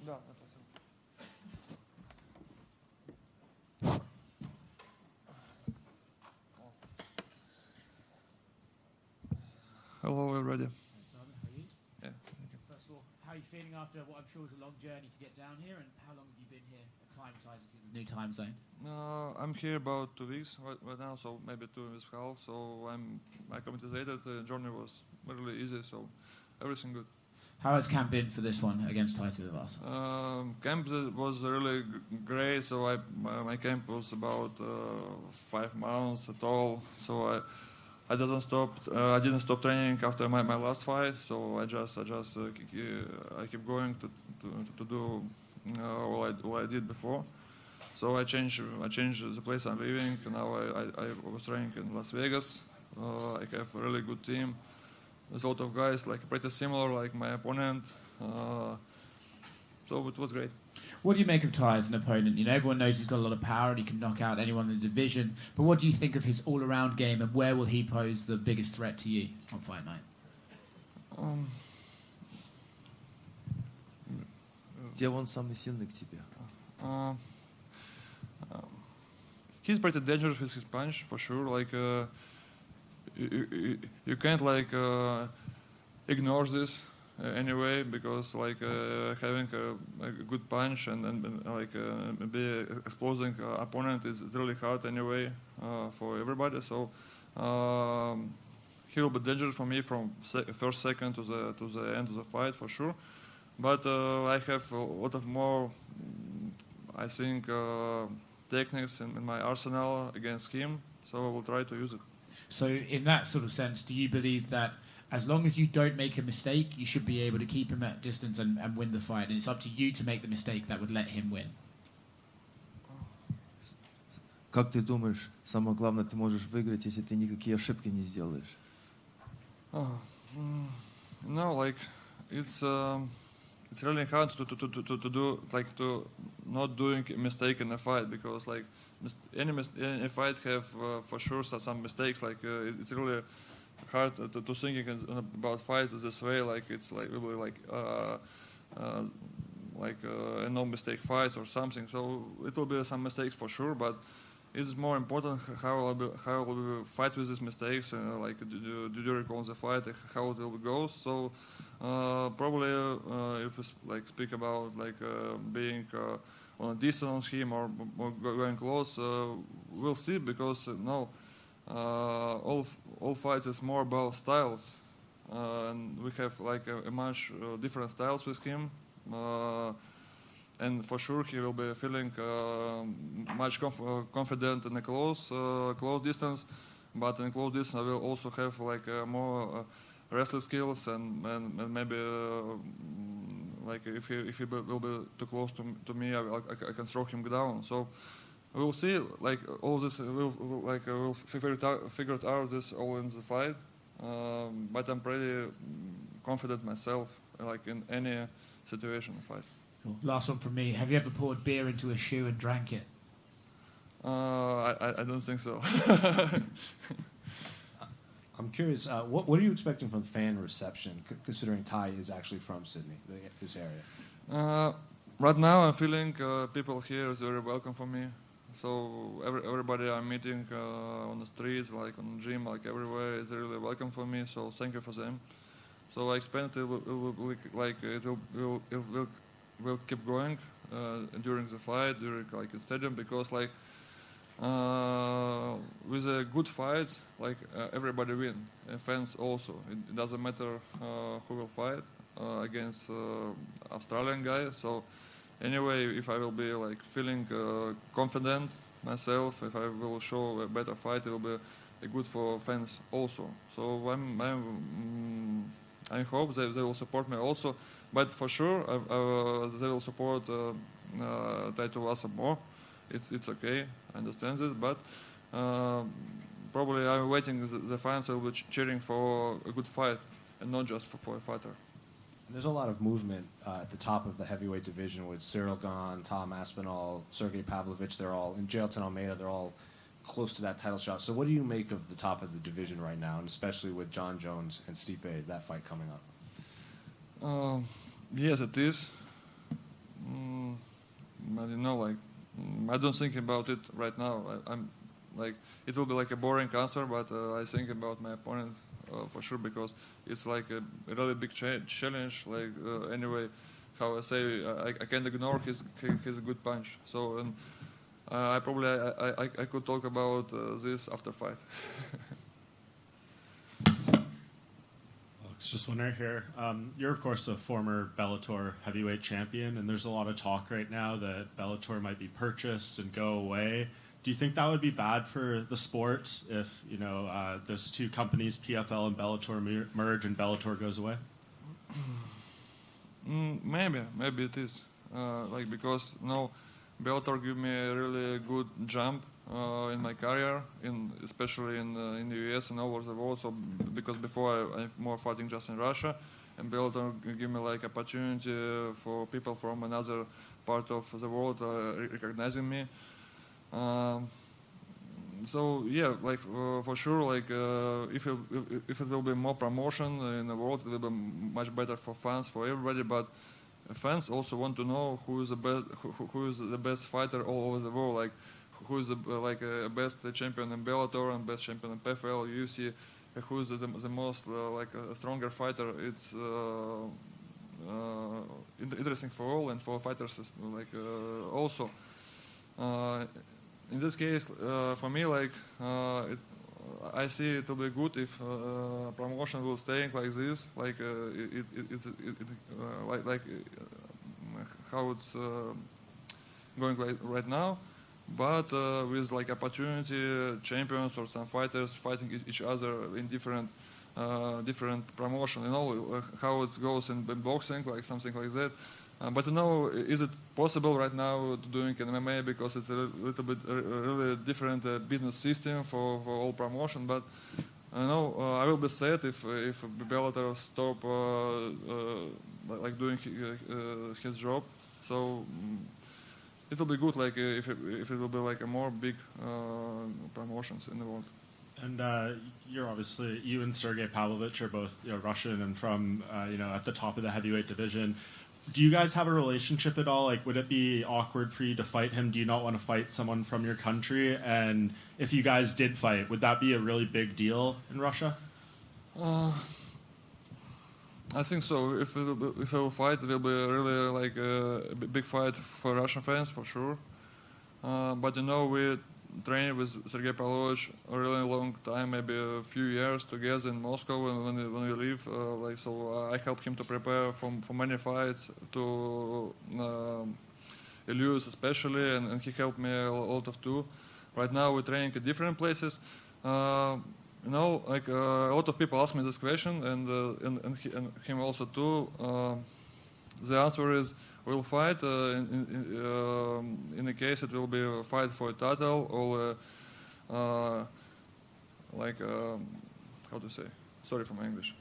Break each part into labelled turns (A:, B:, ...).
A: Да, спасибо. Hello, everybody.
B: Hi, Simon. How are you?
A: Yeah, thank you.
B: First of all, how are you feeling after what I'm sure is a long journey to get down here, and how long have you been here acclimatizing to the new time zone?
A: I'm here about 2 weeks right now, so maybe 2 weeks half. So I'm acclimatized. The journey was really easy, so everything good.
B: How has camp been for this one against Tai Tuivasa?
A: Camp was really great. So my camp was about 5 months at all. So I didn't stop training after my last fight. So I keep going to do all I did before. So I changed the place I'm living. Now I was training in Las Vegas. I have a really good team. There's a lot of guys like pretty similar like my opponent. So it was great.
B: What do you make of Tai as an opponent? You know, everyone knows he's got a lot of power and he can knock out anyone in the division. But what do you think of his all-around game, and where will he pose the biggest threat to you on fight night?
C: Где он самый сильный к тебе?
A: He's pretty dangerous with his punch for sure. Like you can't like ignore this anyway, because like having a good punch and like be exposing opponent is really hard anyway for everybody. So he will be dangerous for me from first second to the end of the fight for sure. But I have a lot of more, I think, techniques in my arsenal against him. So I will try to use it.
B: So in that sort of sense, do you believe that as long as you don't make a mistake, you should be able to keep him at distance and win the fight, and it's up to you to make the mistake that would let him win?
C: Как ты думаешь, самое главное, ты можешь выиграть, если ты никакие ошибки не сделаешь?
A: No, like it's really hard to do like to not doing a mistake in a fight, because like any fight have for sure some mistakes. Like it's really hard to think about fight this way. Like it's like really like a no mistake fight or something. So it will be some mistakes for sure, but it's more important how I will fight with these mistakes, and like do you recall the fight, how it will go. So probably if we like speak about like being on a distance on him or going close, we'll see, because all fights is more about styles, and we have like a much different styles with him. And for sure he will be feeling much confident in a close distance, but in close distance I will also have like more wrestling skills, and maybe like if he will be too close to me, I can throw him down. So we'll see. Like all this, we'll figure it out this all in the fight. But I'm pretty confident myself, like in any situation fight.
B: Cool. Last one from me. Have you ever poured beer into a shoe and drank it?
A: I don't think so.
D: I'm curious, what are you expecting from fan reception, considering Tai is actually from Sydney, this area?
A: Right now I'm feeling people here is very welcome for me. So everybody I'm meeting on the streets, like on the gym, like everywhere, is really welcome for me. So thank you for them. So I expect it will keep going during the fight, during like the stadium, because like with a good fights, like everybody win, and fans also. It doesn't matter who will fight against Australian guy. So anyway, if I will be like feeling confident myself, if I will show a better fight, it will be good for fans also. So I hope they will support me also. But for sure, they will support Tai Tuivasa more. It's okay, I understand this, but probably I'm waiting the fans will be cheering for a good fight and not just for a fighter.
D: There's a lot of movement at the top of the heavyweight division with Cyril Gane, Tom Aspinall, Sergey Pavlovich. They're all in Jailton Almeida. They're all close to that title shot. So what do you make of the top of the division right now, and especially with John Jones and Stipe, that fight coming up?
A: Yes, it is. I don't think about it right now. I'm like, it will be like a boring answer, but I think about my opponent for sure, because it's like a really big challenge. Like anyway, how I say, I can't ignore his good punch. So I probably I could talk about this after fight.
E: Alex, just one right here. You're of course a former Bellator heavyweight champion, and there's a lot of talk right now that Bellator might be purchased and go away. Do you think that would be bad for the sport if those two companies, PFL and Bellator, merge and Bellator goes away?
A: Maybe it is. Because Bellator give me a really good jump in my career, especially in the US and all over the world. So because before I'm more fighting just in Russia, and Bellator give me like opportunity for people from another part of the world recognizing me. So yeah, for sure, if it will be more promotion in the world, it will be much better for fans, for everybody. But fans also want to know who is the best fighter all over the world, like who is the best champion in Bellator and best champion in PFL, UFC, who is the most a stronger fighter. It's interesting for all and for fighters also. In this case, for me, I see it will be good if promotion will stay like this, how it's going right now, but with opportunity champions or some fighters fighting each other in different promotion. How it goes in boxing, like something like that. But is it possible right now to doing in MMA, because it's a little bit really different business system for all promotion. But I will be sad if Bellator stop doing his job. So it will be good if it will be a more big promotions in the world.
E: And you and Sergey Pavlovich are both Russian and from at the top of the heavyweight division. Do you guys have a relationship at all? Would it be awkward for you to fight him? Do you not want to fight someone from your country? And if you guys did fight, would that be a really big deal in Russia?
A: I think so. If we will fight, it will be really a big fight for Russian fans for sure. But we trained with Sergey Pavlovich a really long time, maybe a few years together in Moscow when we live. So I helped him to prepare for many fights, to Elias especially, and he helped me a lot of too. Right now we're training at different places. A lot of people ask me this question, and him also too. The answer is, we'll fight. In the case it will be a fight for a title, or how to say? Sorry for my English.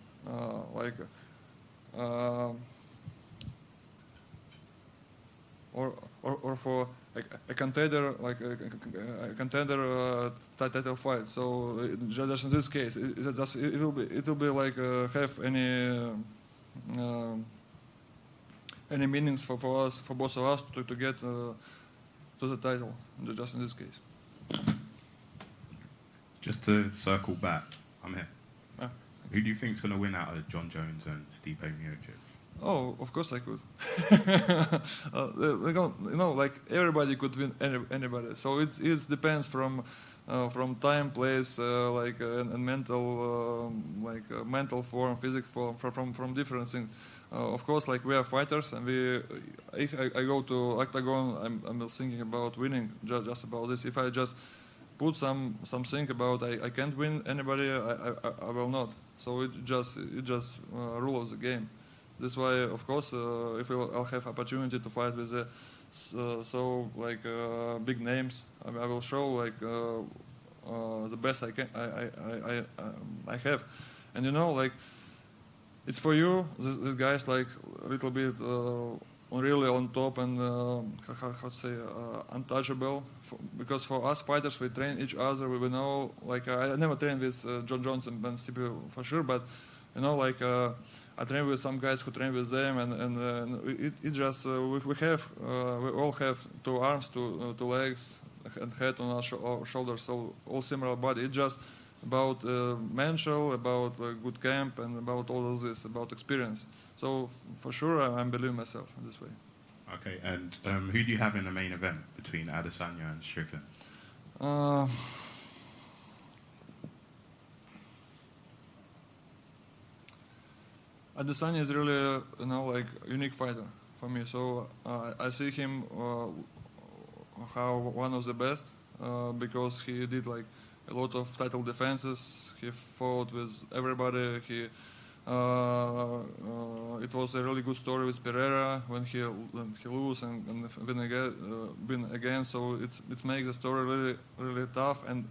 A: Or for a contender, a contender title fight. So just in this case, it will be have any meanings for us, for both of us, to get to the title, just in this case.
F: Just to circle back, I'm here. Who do you think's going to win out of John Jones and Stipe Miocic?
A: Oh, of course I could. Everybody could win anybody. So it depends from time, place, and mental, mental form, physical form, from different things. Of course, we are fighters, and if I go to octagon, I'm thinking about winning, just about this. If I just put something about I can't win anybody, I will not. So it just rule of the game. That's why, of course, if I'll have opportunity to fight with big names, I will show the best I can. I have, and it's for you. This guy's a little bit really on top and how to say untouchable. Because for us fighters, we train each other. We know. I never trained with John Jones and Ben Stipe for sure, but You know, like I train with some guys who train with them, and it just we all have 2 arms, 2 legs, and head on our shoulders, so all similar body. It's just about mental, about good camp, and about all of this, about experience. So for sure, I believe myself in this way.
F: Okay, and who do you have in the main event between Adesanya and Strickland?
A: Adesanya is really, like unique fighter for me. So I see him how one of the best because he did like a lot of title defenses. He fought with everybody. It was a really good story with Pereira when he lose and win again. So it makes the story really really tough, and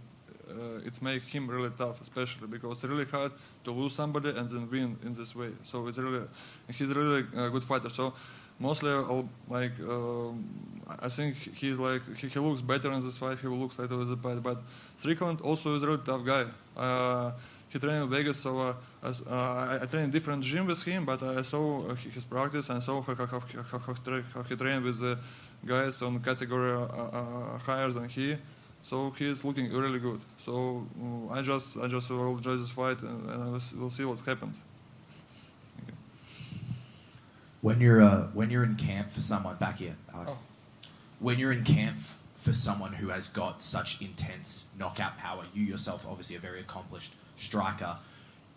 A: it makes him really tough, especially because it's really hard to lose somebody and then win in this way. So he's really a good fighter. So mostly, I think he's like he looks better in this fight. He looks later in the fight, but Strickland also is a really tough guy. He trained in Vegas, so I trained in different gym with him, but I saw his practice and saw how he trained with the guys on category higher than he. So he's looking really good. So I just will judge this fight and we'll see what happens.
G: When you're in camp for someone back here, Alex, when you're in camp for someone who has got such intense knockout power, you yourself obviously a very accomplished striker,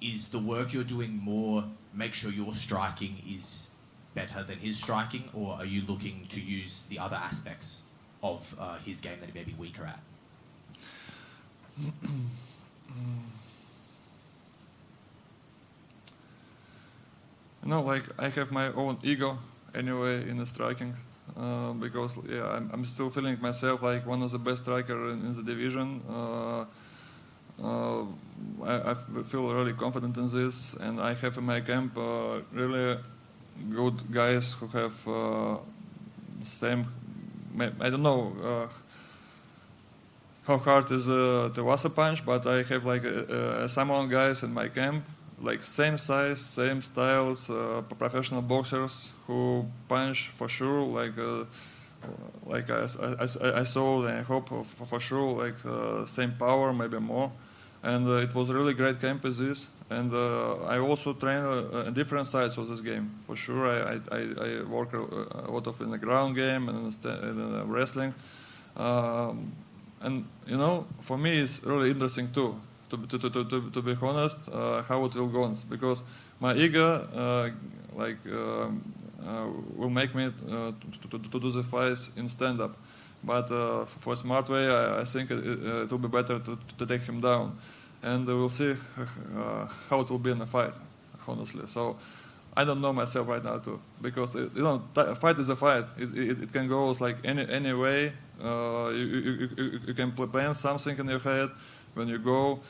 G: is the work you're doing more make sure your striking is better than his striking, or are you looking to use the other aspects of his game that he may be weaker at?
A: Like I have my own ego anyway in the striking because I'm still feeling myself like one of the best striker in the division. I feel really confident in this, and I have in my camp really good guys who have same. I don't know how hard is the Tuivasa punch, but I have like some guys in my camp, like same size, same styles, professional boxers who punch for sure, like I saw and I hope for sure, like same power, maybe more. And it was a really great camp with this. And I also train different sides of this game. For sure, I work a lot of in the ground game and in wrestling. And for me, it's really interesting too. To be honest, how it will go on, because my ego, will make me to do the fights in stand-up. But for a smart way, I think it will be better to take him down, and we'll see how it will be in a fight. Honestly, so I don't know myself right now too, because a fight is a fight. It can go like any way. You can plan something in your head when you go.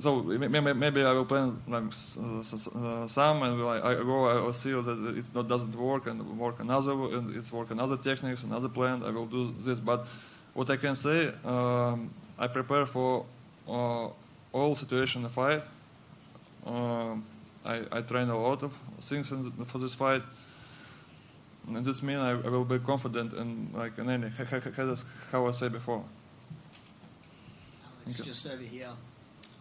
A: So maybe I will plan like some, and I will see that it doesn't work, and work another techniques, another plan. I will do this, but what I can say, I prepare for all situation in the fight. I train a lot of things for this fight, and this means I will be confident in any how I said before.
H: Alex, just over here.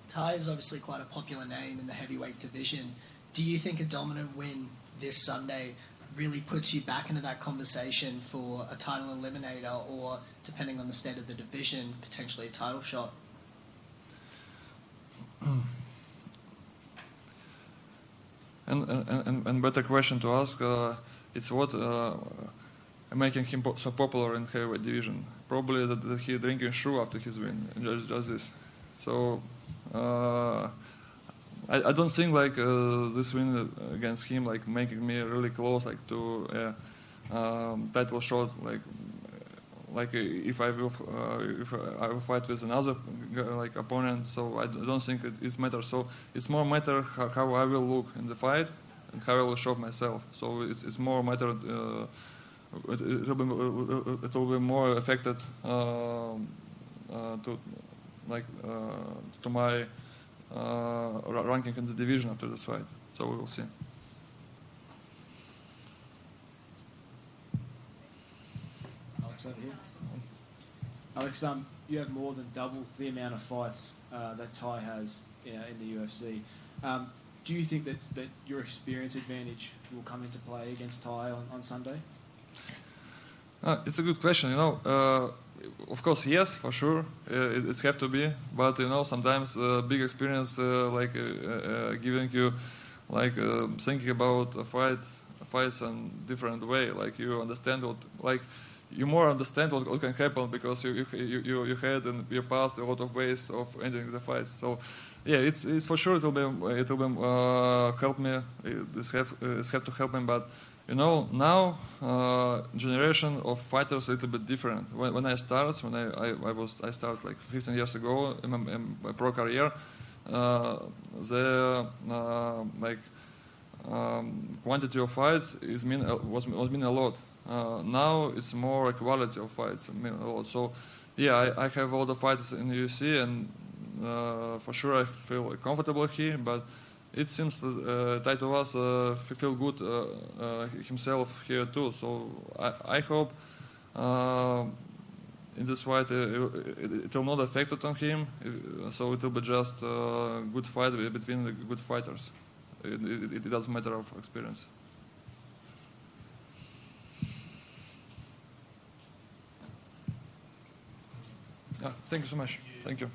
H: Tai is obviously quite a popular name in the heavyweight division. Do you think a dominant win this Sunday really puts you back into that conversation for a title eliminator, or, depending on the state of the division, potentially a title shot?
A: And better question to ask is what making him so popular in heavyweight division? Probably that he drinking shoe after his win, and just this. So I don't think like this win against him making me really close to a title shot. Like if I will fight with another opponent, so I don't think it matters. So it's more matter how I will look in the fight and how I will show myself. So it's more matter. It will be more affected to my ranking in the division after this fight. So we will see.
I: Alex over here. Alex, you have more than double the amount of fights that Tai has in the UFC. Do you think that your experience advantage will come into play against Tai on Sunday?
A: It's a good question. Of course, yes, for sure, it's have to be. But sometimes big experience giving you thinking about fights in different way. Like you understand you more understand what can happen because you had in your past a lot of ways of ending the fights. So yeah, it's for sure it will help me. It's have to help me, but. Now generation of fighters a little bit different. When I started like 15 years ago in my pro career, the quantity of fights was mean a lot. Now it's more quality of fights mean a lot. So yeah, I have all the fighters in the UFC, and for sure I feel comfortable here, but. It seems Tai Tuivasa feel good himself here too. So I hope in this fight it will not affect it on him. So it will be just a good fight between the good fighters. It doesn't matter of experience. Thank you so much. Thank you.